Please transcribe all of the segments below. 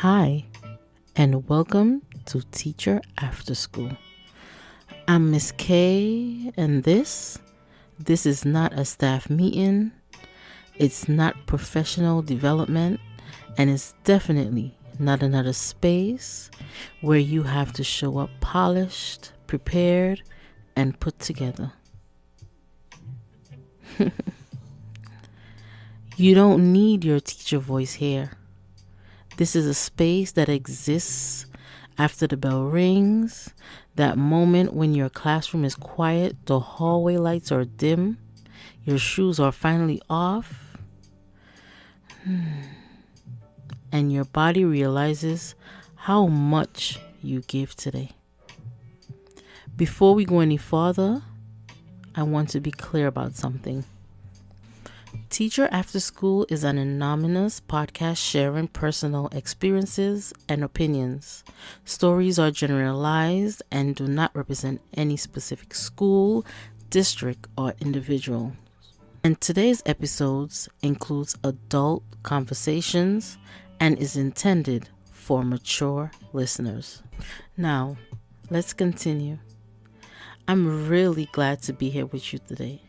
Hi, and welcome to Teacher Afterschool. I'm Ms.K, and this is not a staff meeting, it's not professional development, and it's definitely not another space where you have to show up polished, prepared, and put together. You don't need your teacher voice here. This is a space that exists after the bell rings, that moment when your classroom is quiet, the hallway lights are dim, your shoes are finally off, and your body realizes how much you gave today. Before we go any farther, I want to be clear about something. Teacher Afterschool is an anonymous podcast sharing personal experiences and opinions. Stories are generalized and do not represent any specific school, district, or individual. And today's episodes includes adult conversations and is intended for mature listeners. Now, let's continue. I'm really glad to be here with you today.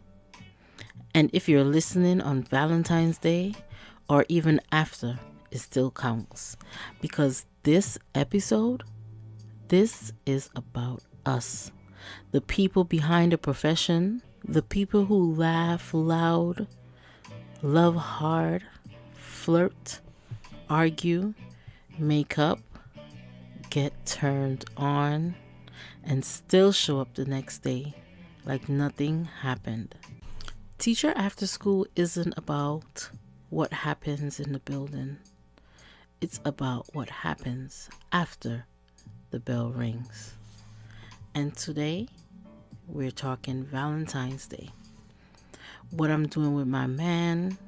And if you're listening on Valentine's Day or even after, it still counts. Because this episode, this is about us. The people behind the profession, the people who laugh loud, love hard, flirt, argue, make up, get turned on, and still show up the next day like nothing happened. Teacher Afterschool isn't about what happens in the building. It's about what happens after the bell rings. And today, we're talking Valentine's Day. What I'm doing with my man,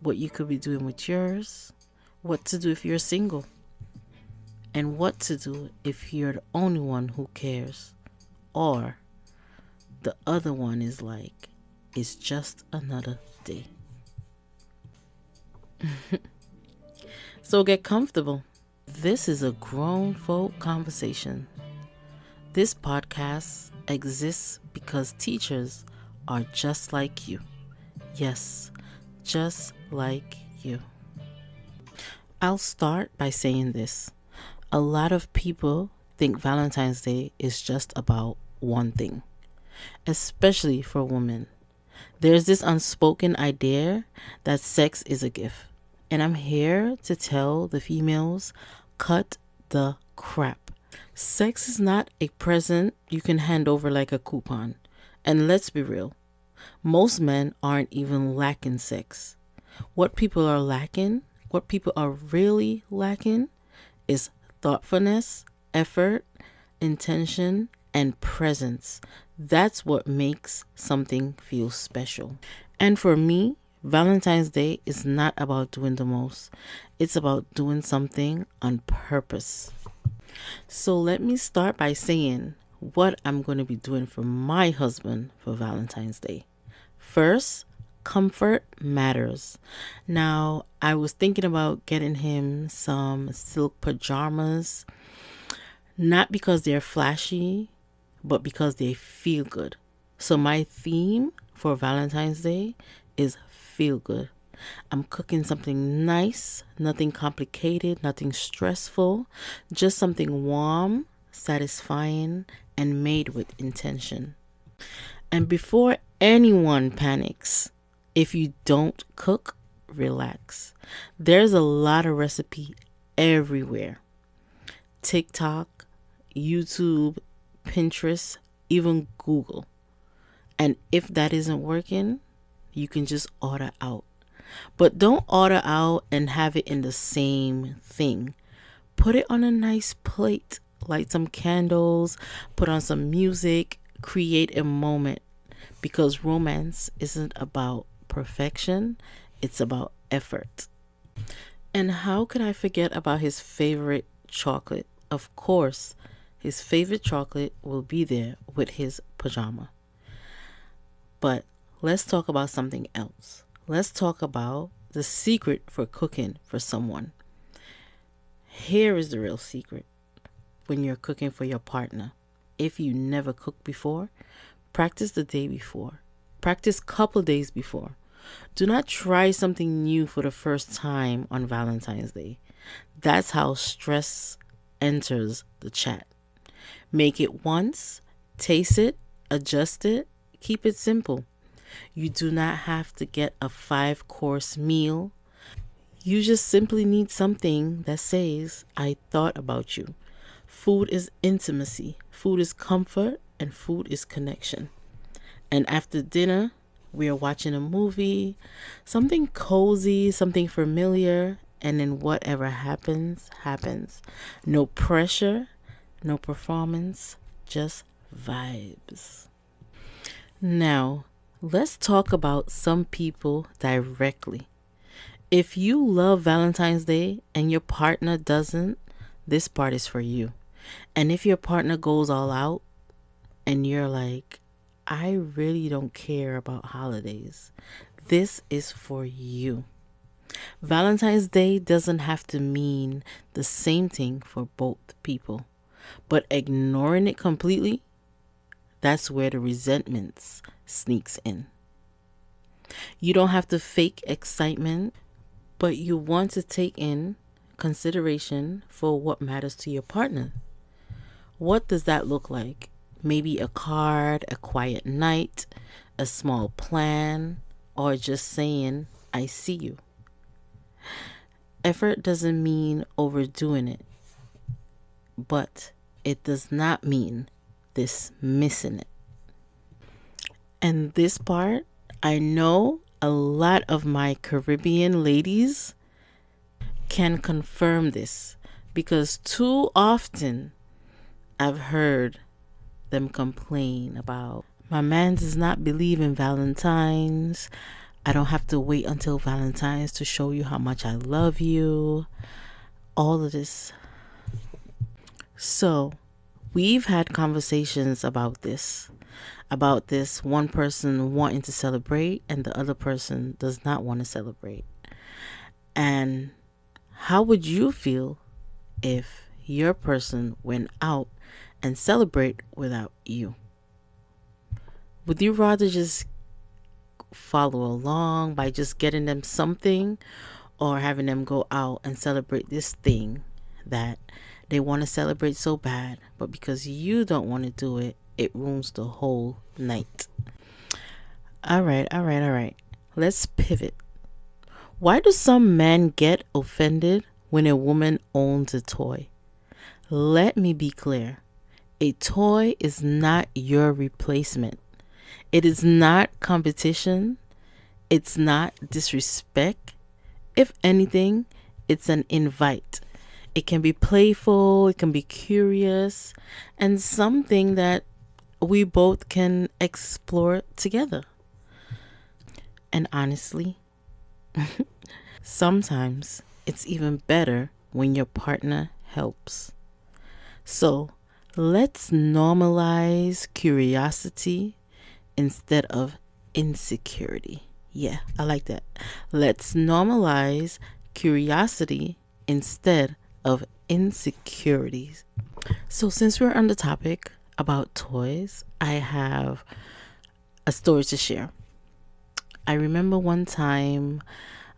what you could be doing with yours, what to do if you're single, and what to do if you're the only one who cares, or the other one is like, it's just another day. So get comfortable. This is a grown folk conversation. This podcast exists because teachers are just like you. Yes, just like you. I'll start by saying this. A lot of people think Valentine's Day is just about one thing, especially for women. There's this unspoken idea that sex is a gift. And I'm here to tell the females, cut the crap. Sex is not a present you can hand over like a coupon. And let's be real, most men aren't even lacking sex. What people are really lacking is thoughtfulness, effort, intention, and presence. That's what makes something feel special. And for me, Valentine's Day is not about doing the most. It's about doing something on purpose. So let me start by saying what I'm going to be doing for my husband for Valentine's Day. First, comfort matters. Now, I was thinking about getting him some silk pajamas, not because they're flashy, but because they feel good. So my theme for Valentine's Day is feel good. I'm cooking something nice, nothing complicated, nothing stressful, just something warm, satisfying, and made with intention. And before anyone panics, if you don't cook, relax. There's a lot of recipe everywhere. TikTok, YouTube, Pinterest, even Google. And if that isn't working, you can just order out. But don't order out and have it in the same thing. Put it on a nice plate, light some candles, put on some music, create a moment. Because romance isn't about perfection, it's about effort. And how could I forget about his favorite chocolate? Of course, his favorite chocolate will be there with his pajama. But let's talk about something else. Let's talk about the secret for cooking for someone. Here is the real secret when you're cooking for your partner. If you never cooked before, practice the day before. Practice couple days before. Do not try something new for the first time on Valentine's Day. That's how stress enters the chat. Make it once, taste it, adjust it, keep it simple. You do not have to get a 5-course meal. You just simply need something that says, I thought about you. Food is intimacy, food is comfort, and food is connection. And after dinner, we are watching a movie, something cozy, something familiar, and then whatever happens, happens. No pressure, no performance, just vibes. Now, let's talk about some people directly. If you love Valentine's Day and your partner doesn't, this part is for you. And if your partner goes all out and you're like, I really don't care about holidays, this is for you. Valentine's Day doesn't have to mean the same thing for both people, but ignoring it completely, that's where the resentments sneaks in. You don't have to fake excitement, but you want to take in consideration for what matters to your partner. What does that look like? Maybe a card, a quiet night, a small plan, or just saying, I see you. Effort doesn't mean overdoing it, but it does not mean dismissing it. And this part, I know a lot of my Caribbean ladies can confirm this because too often I've heard them complain about, my man does not believe in Valentine's. I don't have to wait until Valentine's to show you how much I love you. All of this. So we've had conversations about this one person wanting to celebrate and the other person does not want to celebrate. And how would you feel if your person went out and celebrate without you? Would you rather just follow along by just getting them something, or having them go out and celebrate this thing that they want to celebrate so bad, but because you don't want to do it, it ruins the whole night? All right. Let's pivot. Why do some men get offended when a woman owns a toy? Let me be clear. A toy is not your replacement. It is not competition. It's not disrespect. If anything, it's an invite. It can be playful, it can be curious, and something that we both can explore together. And honestly, sometimes it's even better when your partner helps. So let's normalize curiosity instead of insecurity. Yeah, I like that. Let's normalize curiosity instead of insecurities. So since we're on the topic about toys, I have a story to share. I remember one time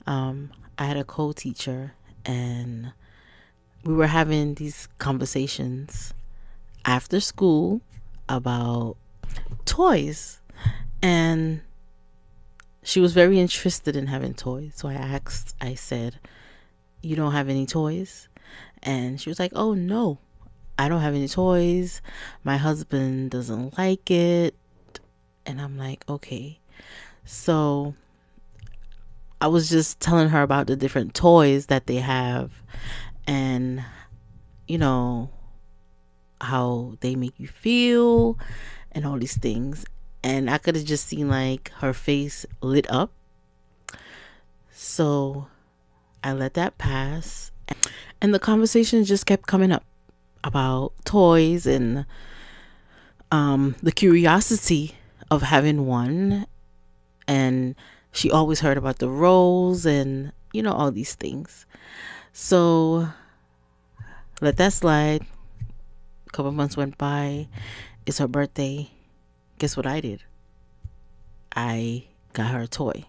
I had a co-teacher and we were having these conversations after school about toys, and she was very interested in having toys. So I said, you don't have any toys? And she was like, oh no, I don't have any toys. My husband doesn't like it. And I'm like, okay. So I was just telling her about the different toys that they have and, how they make you feel and all these things. And I could have just seen like her face lit up. So I let that pass. And the conversation just kept coming up about toys and the curiosity of having one. And she always heard about the roles and, all these things. So Let that slide. A couple months went by. It's her birthday. Guess what I did? I got her a toy.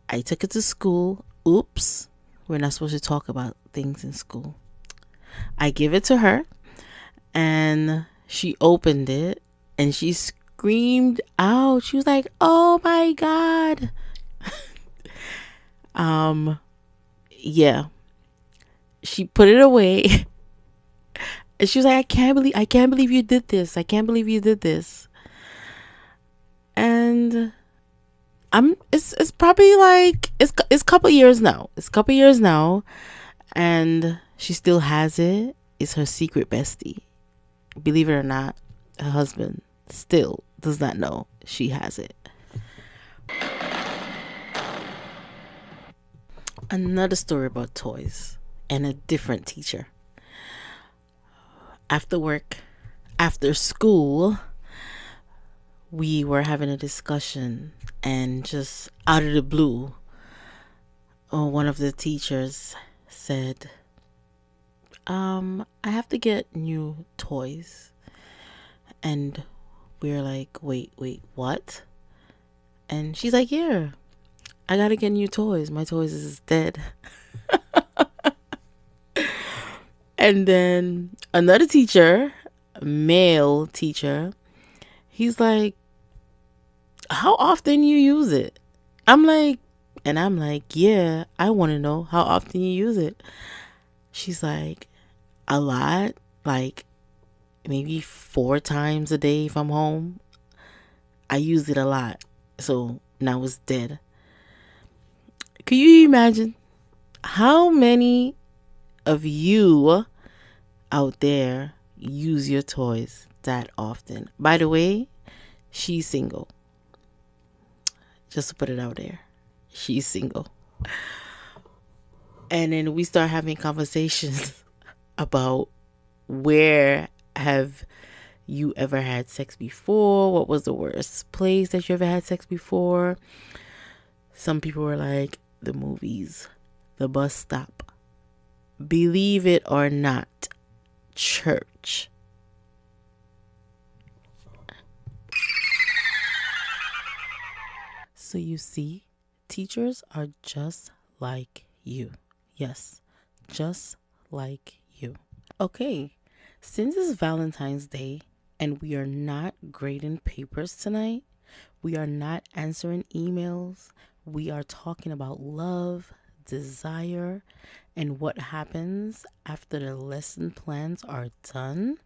I took it to school. Oops. We're not supposed to talk about things in school. I give it to her, and she opened it, and she screamed out. She was like, "Oh my God." Yeah. She put it away. And she was like, I can't believe you did this. I can't believe you did this. And it's probably like it's a couple years now. It's a couple years now, and she still has it. It's her secret bestie. Believe it or not, her husband still does not know she has it. Another story about toys and a different teacher. After work, after school, we were having a discussion, and just out of the blue, one of the teachers said, I have to get new toys. And we were like, wait, what? And she's like, yeah, I gotta get new toys. My toys is dead. And then another teacher, male teacher, he's like, how often you use it? I'm like, yeah, I want to know how often you use it. She's like, a lot, like maybe 4 times a day if I'm home. I use it a lot. So now it's dead. Could you imagine how many of you out there use your toys that often? By the way, she's single. Just to put it out there. She's single. And then we start having conversations about where have you ever had sex before? What was the worst place that you ever had sex before? Some people were like, the movies, the bus stop. Believe it or not, church. So you see, teachers are just like you. Yes, just like you. Okay, since it's Valentine's Day and we are not grading papers tonight, we are not answering emails, we are talking about love, desire, and what happens after the lesson plans are done.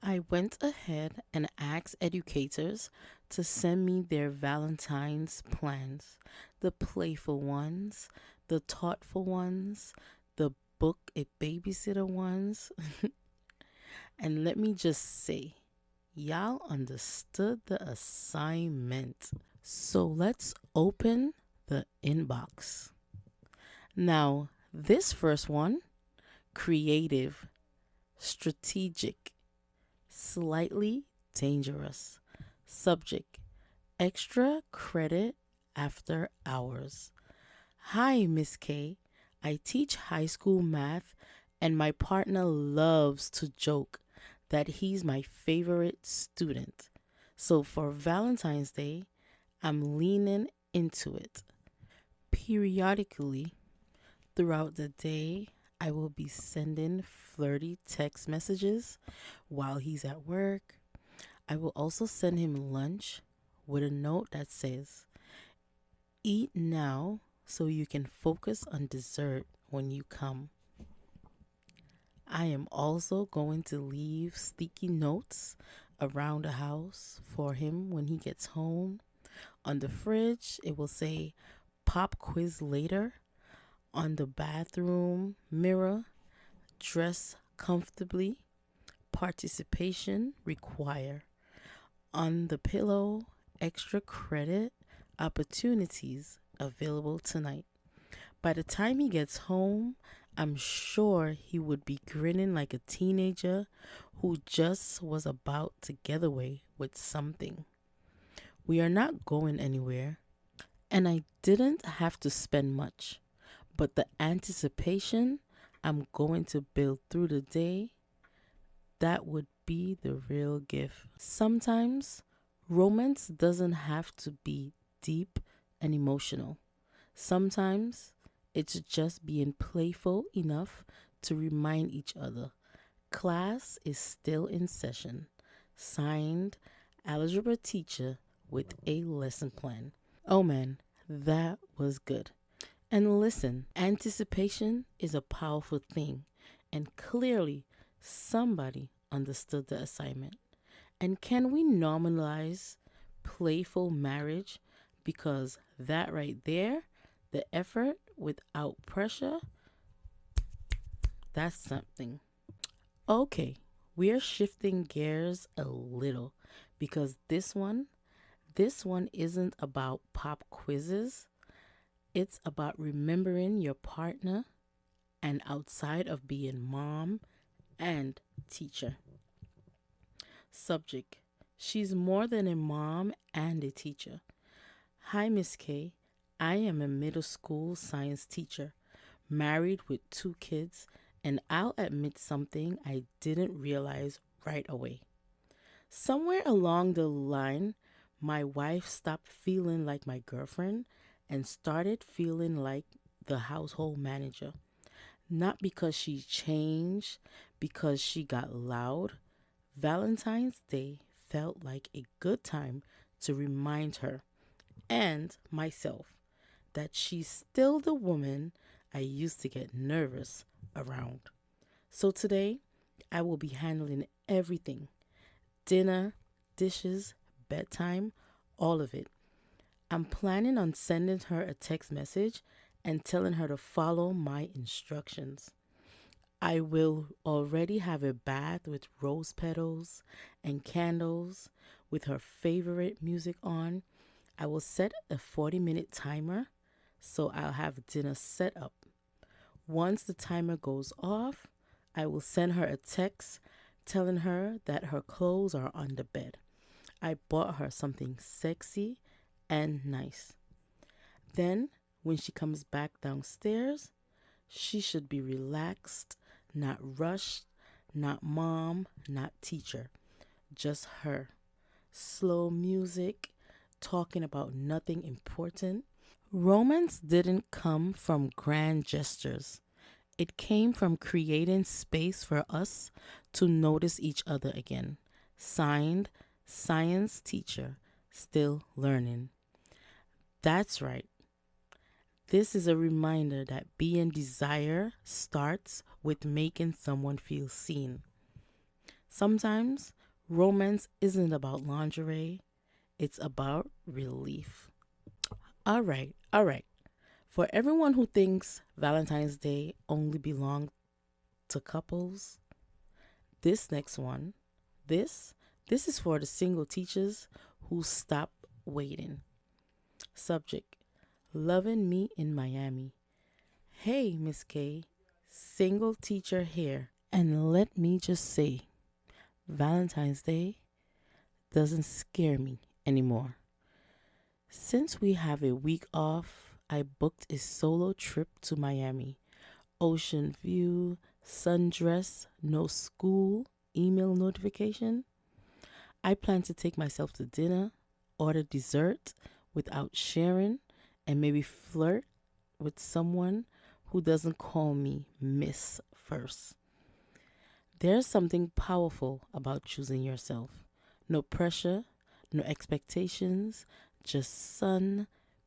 I went ahead and asked educators to send me their Valentine's plans, the playful ones, the thoughtful ones, the book a babysitter ones. And let me just say, y'all understood the assignment. So let's open the inbox. Now, this first one, creative, strategic, slightly dangerous. Subject, extra credit after hours. Hi, Ms. K. I teach high school math, and my partner loves to joke that he's my favorite student. So for Valentine's Day, I'm leaning into it. Periodically, throughout the day, I will be sending flirty text messages while he's at work. I will also send him lunch with a note that says, eat now so you can focus on dessert when you come. I am also going to leave sticky notes around the house for him when he gets home. On the fridge, it will say pop quiz later. On the bathroom mirror, dress comfortably. Participation require. On the pillow, extra credit, opportunities available tonight. By the time he gets home, I'm sure he would be grinning like a teenager who just was about to get away with something. We are not going anywhere, and I didn't have to spend much, but the anticipation I'm going to build through the day, that would be the real gift. Sometimes romance doesn't have to be deep and emotional. Sometimes it's just being playful enough to remind each other class is still in session. Signed, algebra teacher with a lesson plan. Oh man, that was good. And listen, anticipation is a powerful thing, and clearly somebody understood the assignment. And can we normalize playful marriage? Because that right there, the effort without pressure, that's something. Okay, we are shifting gears a little because this one isn't about pop quizzes. It's about remembering your partner and outside of being mom and teacher. Subject: she's more than a mom and a teacher. Hi, Ms. K. I am a middle school science teacher, married with 2 kids, and I'll admit something I didn't realize right away. Somewhere along the line, my wife stopped feeling like my girlfriend and started feeling like the household manager. Not because she changed, because she got loud. Valentine's Day felt like a good time to remind her and myself that she's still the woman I used to get nervous around. So today, I will be handling everything: dinner, dishes, bedtime, all of it. I'm planning on sending her a text message and telling her to follow my instructions. I will already have a bath with rose petals and candles with her favorite music on. I will set a 40-minute timer so I'll have dinner set up. Once the timer goes off, I will send her a text telling her that her clothes are on the bed. I bought her something sexy and nice. Then, when she comes back downstairs, she should be relaxed, not rushed, not mom, not teacher, just her. Slow music, talking about nothing important. Romance didn't come from grand gestures. It came from creating space for us to notice each other again. Signed, science teacher, still learning. That's right. This is a reminder that being desire starts with making someone feel seen. Sometimes romance isn't about lingerie, it's about relief. All right. For everyone who thinks Valentine's Day only belongs to couples, this next one, this is for the single teachers who stop waiting. Subject: loving me in Miami. Hey, Ms. K, single teacher here. And let me just say, Valentine's Day doesn't scare me anymore. Since we have a week off, I booked a solo trip to Miami. Ocean view, sundress, no school, email notification. I plan to take myself to dinner, order dessert without sharing, and maybe flirt with someone who doesn't call me Miss first. There's something powerful about choosing yourself. No pressure, no expectations, just sun,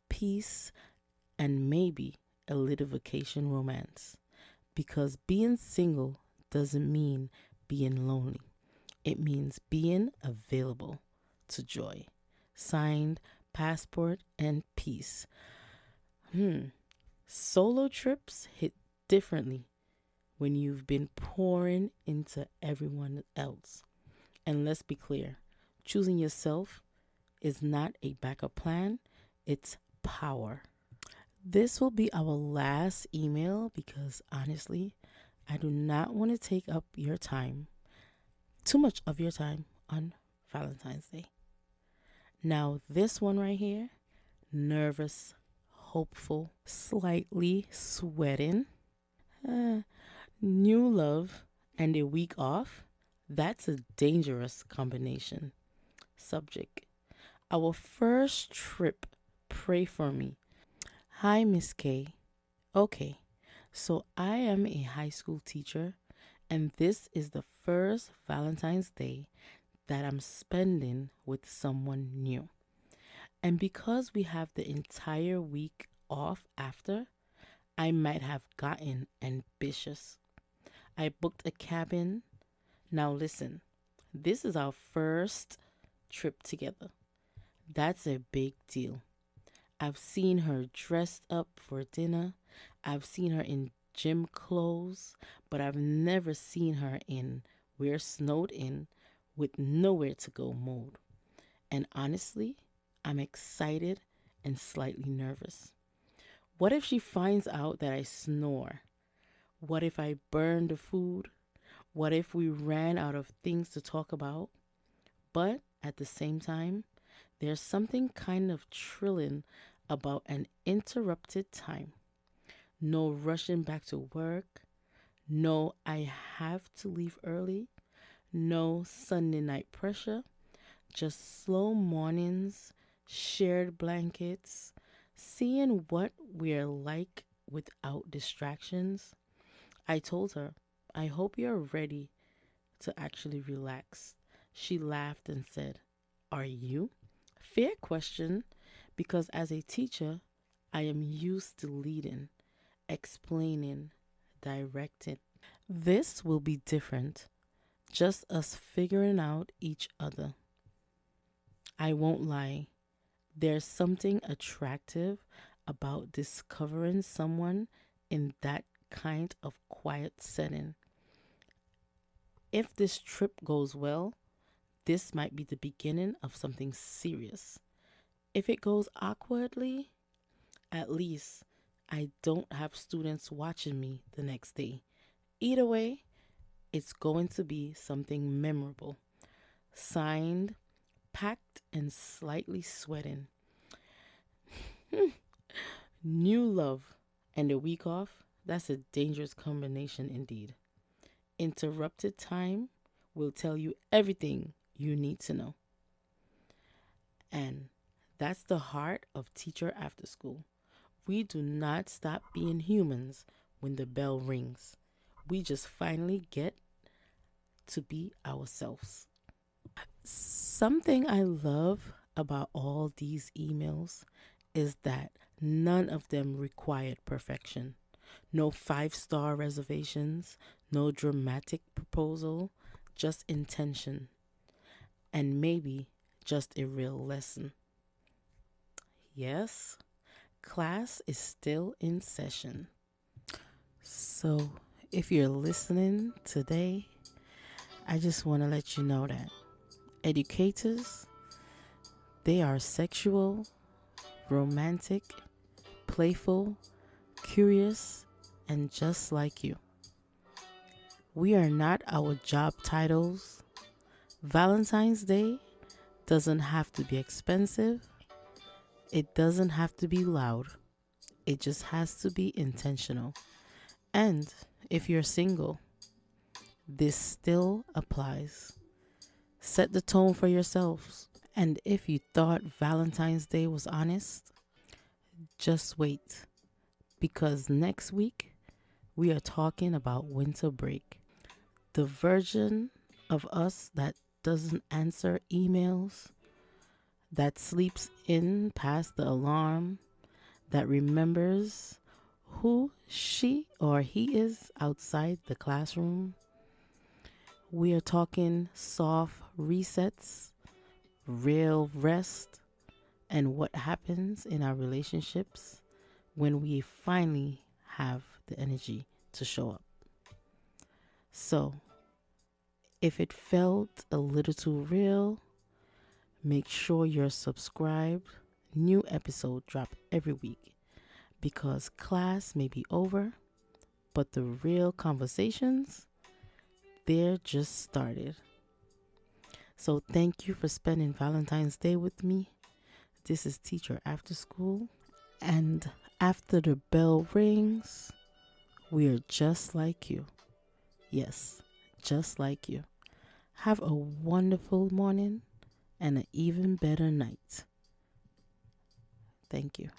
peace, and maybe a little vacation romance. Because being single doesn't mean being lonely, it means being available to joy. Signed, passport, and peace. Solo trips hit differently when you've been pouring into everyone else. And let's be clear, choosing yourself is not a backup plan, it's power. This will be our last email because honestly, I do not want to take up your time, too much of your time on Valentine's Day. Now, this one right here, nervous, hopeful, slightly sweating. New love and a week off? That's a dangerous combination. Subject: our first trip. Pray for me. Hi, Miss K. Okay, so I am a high school teacher, and this is the first Valentine's Day that I'm spending with someone new. And because we have the entire week off after, I might have gotten ambitious. I booked a cabin. Now, listen, this is our first trip together. That's a big deal. I've seen her dressed up for dinner. I've seen her in gym clothes, but I've never seen her in we're snowed in with nowhere to go mode. And honestly, I'm excited and slightly nervous. What if she finds out that I snore? What if I burn the food? What if we ran out of things to talk about? But at the same time, there's something kind of thrilling about an interrupted time. No rushing back to work. No, I have to leave early. No Sunday night pressure. Just slow mornings, shared blankets, seeing what we're like without distractions. I told her, I hope you're ready to actually relax. She laughed and said, are you? Fair question, because as a teacher, I am used to leading, explaining, directing. This will be different, just us figuring out each other. I won't lie, there's something attractive about discovering someone in that kind of quiet setting. If this trip goes well, this might be the beginning of something serious. If it goes awkwardly, at least I don't have students watching me the next day. Either way, it's going to be something memorable. Signed, packed, and slightly sweating. New love and a week off, that's a dangerous combination indeed. Interrupted time will tell you everything you need to know. And that's the heart of Teacher Afterschool. We do not stop being humans when the bell rings. We just finally get to be ourselves. Something I love about all these emails is that none of them required perfection. No five-star reservations, no dramatic proposal, just intention, and maybe just a real lesson. Yes, class is still in session. So, if you're listening today, I just want to let you know that educators, they are sexual, romantic, playful, curious, and just like you. We are not our job titles. Valentine's Day doesn't have to be expensive. It doesn't have to be loud. It just has to be intentional. And if you're single, this still applies. Set the tone for yourselves. And if you thought Valentine's Day was honest, just wait. Because next week, we are talking about winter break. The version of us that doesn't answer emails, that sleeps in past the alarm, that remembers who she or he is outside the classroom. We are talking soft resets, real rest, and what happens in our relationships when we finally have the energy to show up. So, if it felt a little too real, make sure you're subscribed. New episode drop every week because class may be over, but the real conversations, they're just started. So thank you for spending Valentine's Day with me. This is Teacher Afterschool, and after the bell rings, we are just like you. Yes, just like you. Have a wonderful morning and an even better night. Thank you.